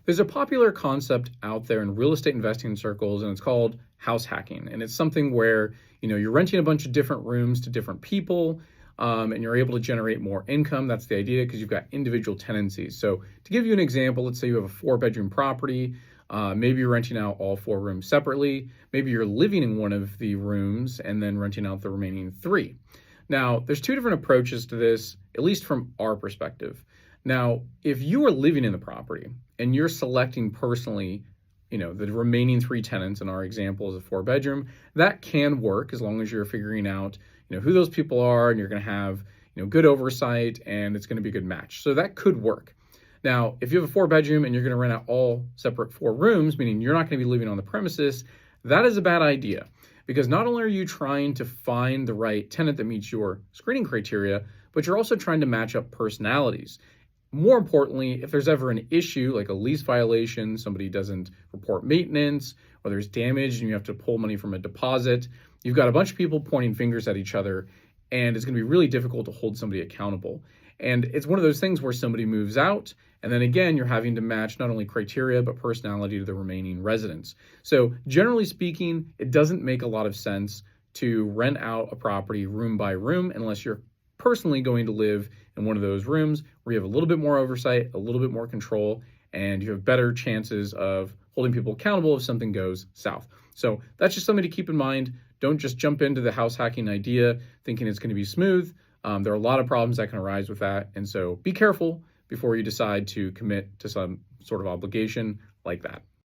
There's a popular concept out there in real estate investing circles, and it's called house hacking. And it's something where you're renting a bunch of different rooms to different people, and you're able to generate more income. That's the idea because you've got individual tenancies. So to give you an example, let's say you have a 4-bedroom property. Maybe you're renting out all 4 rooms separately. Maybe you're living in one of the rooms and then renting out the remaining 3. Now, there's 2 different approaches to this, at least from our perspective. Now, if you are living in the property and you're selecting personally, the remaining 3 tenants in our example is a 4-bedroom, that can work as long as you're figuring out, who those people are, and you're going to have, good oversight, and it's going to be a good match. So that could work. Now, if you have a 4-bedroom and you're going to rent out all separate 4 rooms, meaning you're not going to be living on the premises, that is a bad idea. Because not only are you trying to find the right tenant that meets your screening criteria, but you're also trying to match up personalities. More importantly, if there's ever an issue like a lease violation, somebody doesn't report maintenance, or there's damage and you have to pull money from a deposit, you've got a bunch of people pointing fingers at each other, and it's going to be really difficult to hold somebody accountable. And it's one of those things where somebody moves out, and then again, you're having to match not only criteria, but personality to the remaining residents. So generally speaking, it doesn't make a lot of sense to rent out a property room by room unless you're personally going to live in one of those rooms where you have a little bit more oversight, a little bit more control, and you have better chances of holding people accountable if something goes south. So that's just something to keep in mind. Don't just jump into the house hacking idea thinking it's going to be smooth. There are a lot of problems that can arise with that. And so be careful before you decide to commit to some sort of obligation like that.